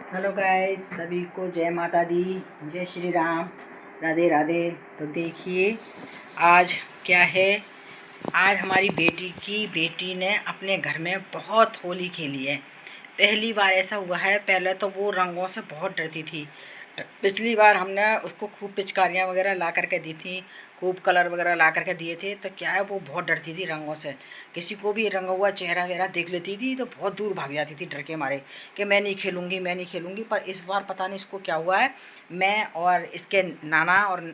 Hello guys, सभी को जय माता दी, जय श्री राम, राधे राधे। तो देखिए आज क्या है। आज हमारी बेटी ने अपने घर में बहुत होली खेली है। पहली बार ऐसा हुआ है। पहले तो वो रंगों से बहुत डरती थी। पिछली बार हमने उसको खूब पिचकारियाँ वगैरह ला करके दी थी, खूब कलर वगैरह ला करके दिए थे। तो क्या है, वो बहुत डरती थी रंगों से। किसी को भी रंगा हुआ चेहरा वेहरा देख लेती थी तो बहुत दूर भाग जाती थी डर के मारे कि मैं नहीं खेलूँगी, मैं नहीं खेलूँगी। पर इस बार पता नहीं इसको क्या हुआ है। मैं और इसके नाना और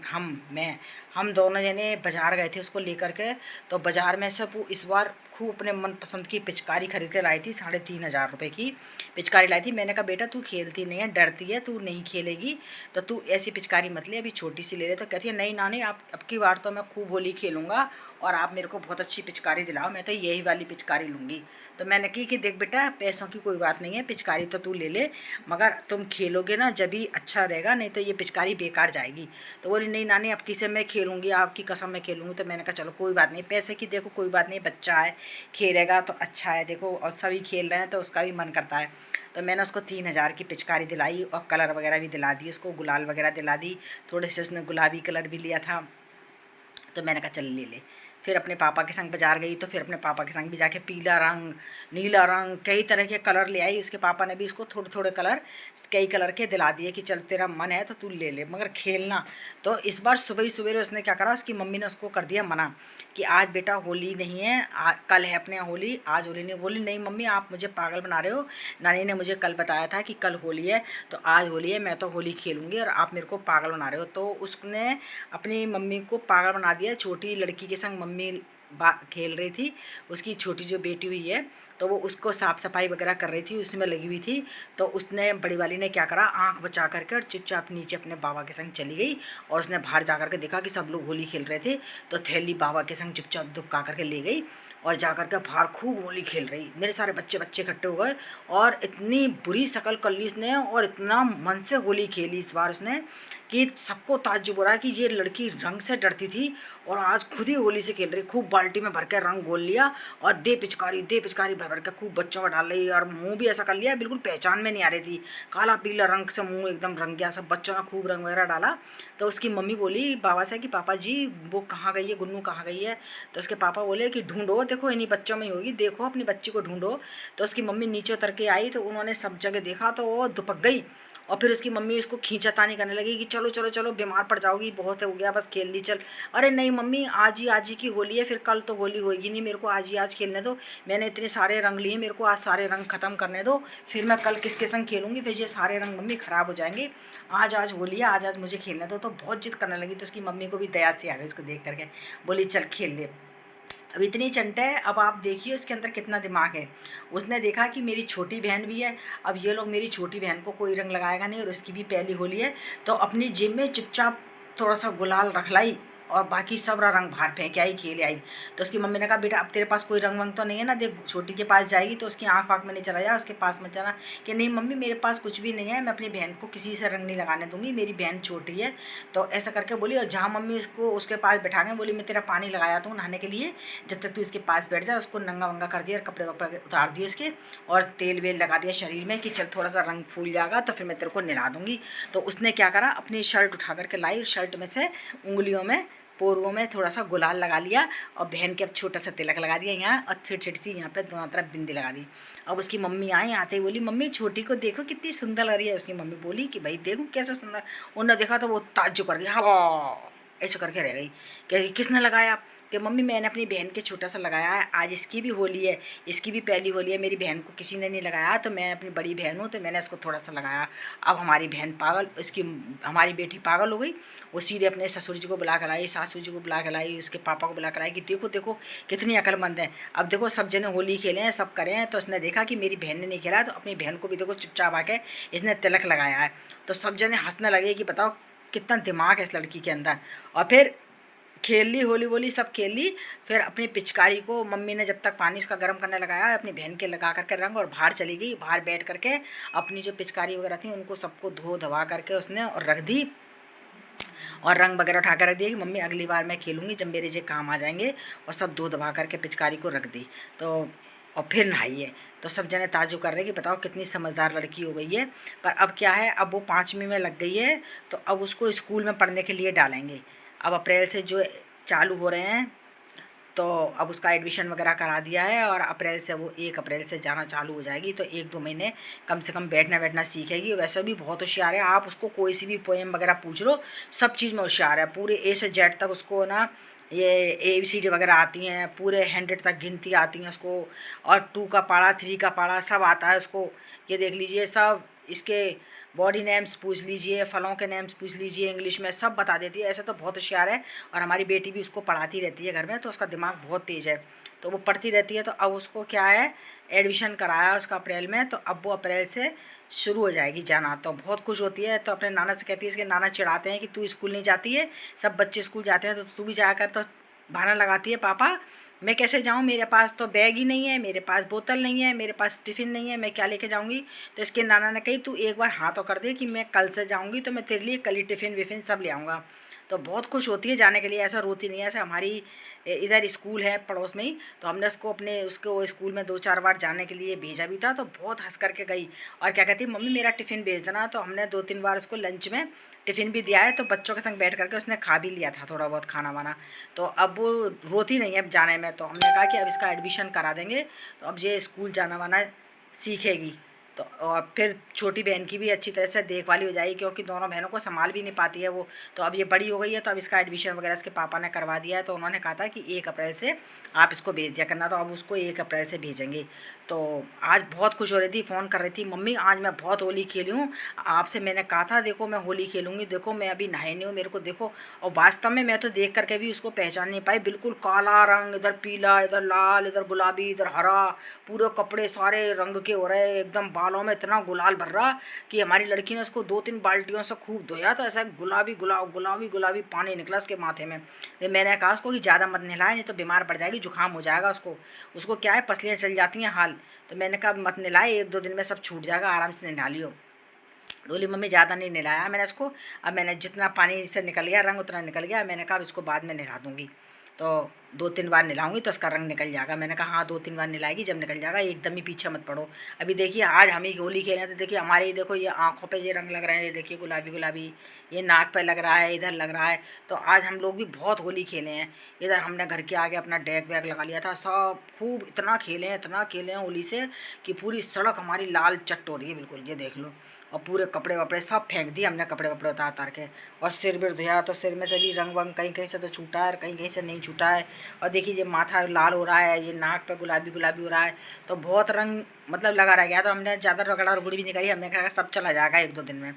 हम दोनों जने बाज़ार गए थे उसको लेकर के। तो बाज़ार में से वो इस बार खूब अपने मनपसंद की पिचकारी खरीद के लाई थी। 3,500 रुपये की पिचकारी लाई थी। मैंने कहा बेटा तू खेलती नहीं है, डरती है, तू नहीं खेलेगी तो तू ऐसी पिचकारी मत ले, अभी छोटी सी ले ले। तो कहती है नहीं नानी, आप अब की बार तो मैं खूब होली खेलूँगा और आप मेरे को बहुत अच्छी पिचकारी दिलाओ, मैं तो यही वाली पिचकारी लूँगी। तो मैंने की कि देख बेटा, पैसों की कोई बात नहीं है, पिचकारी तो तू ले ले, मगर तुम खेलोगे ना जब ही अच्छा रहेगा, नहीं तो ये पिचकारी बेकार जाएगी। तो बोली नहीं नानी, अब किसे मैं खेलूँगी, आपकी कसम मैं खेलूँगी। तो मैंने कहा चलो कोई बात नहीं, पैसे की देखो कोई बात नहीं, बच्चा है खेलेगा तो अच्छा है। देखो और सभी खेल रहे हैं तो उसका भी मन करता है। तो मैंने उसको 3,000 की पिचकारी दिलाई और कलर वगैरह भी दिला दी, उसको गुलाल वगैरह दिला दी। थोड़े से उसने गुलाबी कलर भी लिया था। तो मैंने कहा चल ले ले। फिर अपने पापा के संग बाजार गई तो फिर अपने पापा के संग भी जाके पीला रंग, नीला रंग, कई तरह के कलर ले आई। उसके पापा ने भी उसको थोड़े थोड़े कलर, कई कलर के दिला दिए कि चल तेरा मन है तो तू ले ले, मगर खेलना। तो इस बार सुबह ही सवेरे उसने क्या करा, उसकी मम्मी ने उसको कर दिया मना कि आज बेटा होली नहीं है, कल है अपने होली, आज होली नहीं। बोली नहीं मम्मी, आप मुझे पागल बना रहे हो, नानी ने मुझे कल बताया था कि कल होली है तो आज होली है, मैं तो होली खेलूँगी और आप मेरे को पागल बना रहे हो। तो उसने अपनी मम्मी को पागल बना दिया। छोटी लड़की के संग मम्मी खेल रही थी, उसकी छोटी जो बेटी हुई है, तो वो उसको साफ़ सफाई वगैरह कर रही थी, उसमें लगी हुई थी। तो उसने बड़ी वाली ने क्या करा, आंख बचा करके और चुपचाप नीचे अपने बाबा के संग चली गई। और उसने बाहर जा कर के देखा कि सब लोग होली खेल रहे थे, तो थैली बाबा के संग चुपचाप दुबका करके ले गई और जा कर के बाहर खूब होली खेल रही। मेरे सारे बच्चे बच्चे इकट्ठे हो गए और इतनी बुरी शकल कर ली इसने और इतना मन से होली खेली इस बार उसने कि सबको ताज्जुब हो रहा है कि ये लड़की रंग से डरती थी और आज खुद ही होली से खेल रही। खूब बाल्टी में भर के रंग घोल लिया और दे पिचकारी भर भर के खूब बच्चों में डाल रही और मुंह भी ऐसा कर लिया, बिल्कुल पहचान में नहीं आ रही थी। काला पीला रंग से मुंह एकदम रंग गया। सब बच्चों ने खूब रंग वगैरह डाला। तो उसकी मम्मी बोली बाबा से कि पापा जी वो कहाँ गई है, गुन्नू कहाँ गई है। तो उसके पापा बोले कि ढूंढो, देखो इन्हीं बच्चों में ही होगी, देखो अपनी बच्ची को ढूंढो। तो उसकी मम्मी नीचे उतर के आई तो उन्होंने सब जगह देखा तो वो दुपक गई। और फिर उसकी मम्मी उसको खींचातानी करने लगी कि चलो चलो चलो, बीमार पड़ जाओगी, बहुत हो गया, बस खेल ली चल। अरे नहीं मम्मी, आज ही की होली है, फिर कल तो होली होगी नहीं, मेरे को आज ही आज खेलने दो। मैंने इतने सारे रंग लिए, मेरे को आज सारे रंग ख़त्म करने दो, फिर मैं कल किसके संग खेलूँगी, फिर ये सारे रंग मम्मी ख़राब हो जाएंगे। आज होली है, आज मुझे खेलने दो। तो बहुत जिद करने लगी। तो उसकी मम्मी को भी दया से आ गई उसको देख करके, बोली चल खेल ले। अब इतनी चंटा है, अब आप देखिए उसके अंदर कितना दिमाग है। उसने देखा कि मेरी छोटी बहन भी है, अब ये लोग मेरी छोटी बहन को कोई रंग लगाएगा नहीं और उसकी भी पहली होली है। तो अपनी जेब में चुपचाप थोड़ा सा गुलाल रख लाई और बाकी सब रंग बाहर फेंक आई, खेल आई। तो उसकी मम्मी ने कहा बेटा अब तेरे पास कोई रंग वंग तो नहीं है ना, देख छोटी के पास जाएगी तो उसकी आँख वाँख में नहीं चला जा, उसके पास मत जाना। कि नहीं मम्मी मेरे पास कुछ भी नहीं है, मैं अपनी बहन को किसी से रंग नहीं लगाने दूंगी, मेरी बहन छोटी है। तो ऐसा करके बोली। और जहाँ मम्मी उसको उसके पास बैठा गए, बोली मैं तेरा पानी लगाया दूँ नहाने के लिए, जब तक तू इसके पास बैठ जा। उसको नंगा वंगा कर दिया और कपड़े वपड़े उतार दिए इसके और तेल वेल लगा दिया शरीर में कि चल थोड़ा सा रंग फूल जाएगा तो फिर मैं तेरे को नहला दूंगी। तो उसने क्या करा, अपनी शर्ट उठा करके लाई और शर्ट में से उंगलियों में, पोरुओं में थोड़ा सा गुलाल लगा लिया और बहन के अब छोटा सा तिलक लगा दिया यहाँ, और छोटी छोटी सी यहाँ पे दोनों तरफ बिंदी लगा दी। अब उसकी मम्मी आई, आते ही बोली मम्मी छोटी को देखो कितनी सुंदर लग रही है। उसकी मम्मी बोली कि भाई देखो कैसे सुंदर। उन्होंने देखा तो वो ताज्जुब कर गया, हाँ ऐसे करके रह गई कि किसने लगाया। कि मम्मी मैंने अपनी बहन के छोटा सा लगाया है, आज इसकी भी होली है, इसकी भी पहली होली है, मेरी बहन को किसी ने नहीं लगाया तो मैं अपनी बड़ी बहन हूँ तो मैंने इसको थोड़ा सा लगाया। अब हमारी बहन पागल, इसकी हमारी बेटी पागल हो गई। वो सीधे अपने ससुर जी को बुला कर लाई, सासू जी को बुला कर लाई, उसके पापा को बुला कर लाई कि देखो देखो कितनी अकलमंद है। अब देखो सब जने होली खेले हैं, सब करें हैं, तो इसने देखा कि मेरी बहन ने नहीं खेला तो अपनी बहन को भी देखो चुपचाप आके इसने तिलक लगाया है। तो सब जने हंसने लगे कि बताओ कितना दिमाग है इस लड़की के अंदर। और फिर खेल ली होली वोली सब खेल ली। फिर अपनी पिचकारी को मम्मी ने जब तक पानी उसका गर्म करने लगाया, अपनी बहन के लगा करके रंग और बाहर चली गई। बाहर बैठ करके अपनी जो पिचकारी वगैरह थी उनको सबको धो धवा करके उसने और रख दी और रंग वगैरह उठा कर रख दिया कि मम्मी अगली बार मैं खेलूँगी जब मेरे जे काम आ जाएंगे। और सब धो धवा करके पिचकारी को रख दी। तो और फिर नहाइए। तो सब जने ताज्जुब कर रहे हैं कि बताओ कितनी समझदार लड़की हो गई है। पर अब क्या है, अब वो 5वीं में लग गई है तो अब उसको स्कूल में पढ़ने के लिए डालेंगे। अब अप्रैल से जो चालू हो रहे हैं, तो अब उसका एडमिशन वगैरह करा दिया है और अप्रैल से वो 1 अप्रैल से जाना चालू हो जाएगी। तो 1-2 महीने कम से कम बैठना बैठना सीखेगी। वैसे भी बहुत होशियार है, आप उसको कोई सी भी पोएम वगैरह पूछ लो, सब चीज़ में होशियार है। पूरे ए से जेड तक उसको ना ये ABCD वगैरह आती हैं, पूरे 100 तक गिनती आती हैं उसको, और 2 का पारा 3 का पारा सब आता है उसको। ये देख लीजिए, सब इसके बॉडी नेम्स पूछ लीजिए, फलों के नेम्स पूछ लीजिए, इंग्लिश में सब बता देती है। ऐसे तो बहुत होशियार है और हमारी बेटी भी उसको पढ़ाती रहती है घर में, तो उसका दिमाग बहुत तेज़ है, तो वो पढ़ती रहती है। तो अब उसको क्या है, एडमिशन कराया उसका अप्रैल में, तो अब वो अप्रैल से शुरू हो जाएगी जाना। तो बहुत खुश होती है, तो अपने नाना से कहती है, इसके नाना चिढ़ाते हैं कि तू स्कूल नहीं जाती है, सब बच्चे स्कूल जाते हैं तो तू भी जाया कर। तो बहाना लगाती है, पापा मैं कैसे जाऊँ, मेरे पास तो बैग ही नहीं है, मेरे पास बोतल नहीं है, मेरे पास टिफ़िन नहीं है, मैं क्या लेके जाऊँगी। तो इसके नाना ने कही, तू एक बार हाँ तो कर दे कि मैं कल से जाऊँगी, तो मैं तेरे लिए कल ही टिफ़िन विफ़िन सब ले आऊँगा। तो बहुत खुश होती है जाने के लिए, ऐसा रोती नहीं है। ऐसा हमारी इधर स्कूल है पड़ोस में ही, तो हमने उसको अपने उसको स्कूल में 2-4 बार जाने के लिए भेजा भी था, तो बहुत हंस करके गई और क्या कहती, मम्मी मेरा टिफ़िन भेज देना। तो हमने 2-3 बार उसको लंच में टिफ़िन भी दिया है, तो बच्चों के संग बैठ करके उसने खा भी लिया था थोड़ा बहुत खाना वाना। तो अब वो रोती नहीं है अब जाने में। तो हमने कहा कि अब इसका एडमिशन करा देंगे, तो अब ये स्कूल जाना वाना सीखेगी। तो और फिर छोटी बहन की भी अच्छी तरह से देखभाल हो जाएगी, क्योंकि दोनों बहनों को संभाल भी नहीं पाती है वो। तो अब ये बड़ी हो गई है, तो अब इसका एडमिशन वगैरह इसके पापा ने करवा दिया है। तो उन्होंने कहा था कि 1 अप्रैल से आप इसको भेज दिया करना, तो अब उसको 1 अप्रैल से भेजेंगे। तो आज बहुत खुश हो रही थी, फ़ोन कर रही थी, मम्मी आज मैं बहुत होली खेली हूँ, आपसे मैंने कहा था देखो मैं होली खेलूँगी, देखो मैं अभी नहाई नहीं हूँ, मेरे को देखो। और वास्तव में मैं तो देख करके भी उसको पहचान नहीं पाई, बिल्कुल काला रंग, इधर पीला, इधर लाल, इधर गुलाबी, इधर हरा, पूरे कपड़े सारे रंग के हो रहे, एकदम बालों में इतना गुलाल भर रहा कि हमारी लड़की ने उसको 2-3 बाल्टियों से खूब धोया, तो ऐसा गुलाबी पानी निकला उसके माथे में। फिर मैंने कहा उसको कि ज़्यादा मत नहलाए, नहीं तो बीमार पड़ जाएगी, जुकाम हो जाएगा उसको। उसको क्या है, पसलियाँ चल जाती हैं हाल। तो मैंने कहा मत नहलाए, 1-2 दिन में सब छूट जाएगा, आराम से नहा लियो। बोली मम्मी ज़्यादा नहीं नहलाया मैंने इसको, अब मैंने जितना पानी से निकल गया रंग उतना निकल गया, मैंने कहा अब इसको बाद में नहला दूँगी। तो 2-3 बार नहलाऊँगी तो इसका रंग निकल जाएगा। मैंने कहा हाँ 2-3 बार नहलाएगी, जब निकल जाएगा एकदम ही पीछे मत पड़ो। अभी देखिए आज हम ही होली खेले हैं, तो देखिए हमारे, देखो ये आँखों पे ये रंग लग रहे हैं, ये देखिए गुलाबी, ये नाक पे लग रहा है, इधर लग रहा है। तो आज हम लोग भी बहुत होली खेले हैं। इधर हमने घर के आगे अपना डेक वैक लगा लिया था, सब खूब इतना खेले हैं होली से कि पूरी सड़क हमारी लाल चट्ट हो रही है बिल्कुल, ये देख लो। और पूरे कपड़े वपड़े सब फेंक दिए हमने, कपड़े वपड़े उतार उतार के। और सिर भी धोया, तो सिर में से भी रंग वंग कहीं कहीं से तो छूटा है, कहीं कहीं से नहीं छूटा है। और देखिए ये माथा लाल हो रहा है, ये नाक पे गुलाबी हो रहा है, तो बहुत रंग मतलब लगा रह गया। तो हमने ज़्यादा रगड़ा रगड़ी भी नहीं करी, हमने कहा सब चला जाएगा 1-2 दिन में।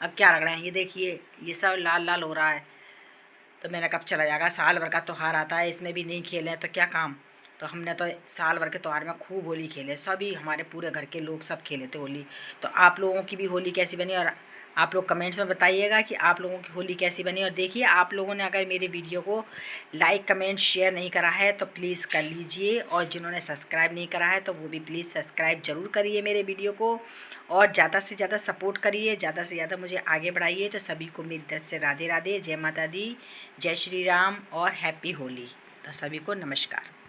अब क्या रगड़े हैं, ये देखिए ये सब लाल लाल हो रहा है। तो मैंने कब चला जाएगा, साल भर का त्योहार आता है, इसमें भी नहीं खेले तो क्या काम। तो हमने तो साल भर के त्योहार में खूब होली खेले, सभी हमारे पूरे घर के लोग सब खेले थे होली। तो आप लोगों की भी होली कैसी बनी, और आप लोग कमेंट्स में बताइएगा कि आप लोगों की होली कैसी बनी। और देखिए आप लोगों ने अगर मेरे वीडियो को लाइक कमेंट शेयर नहीं करा है तो प्लीज़ कर लीजिए, और जिन्होंने सब्सक्राइब नहीं करा है तो वो भी प्लीज़ सब्सक्राइब ज़रूर करिए मेरे वीडियो को, और ज़्यादा से ज़्यादा सपोर्ट करिए, ज़्यादा से ज़्यादा मुझे आगे बढ़ाइए। तो सभी को मेरी तरफ से राधे राधे, जय माता दी, जय श्री राम और हैप्पी होली। तो सभी को नमस्कार।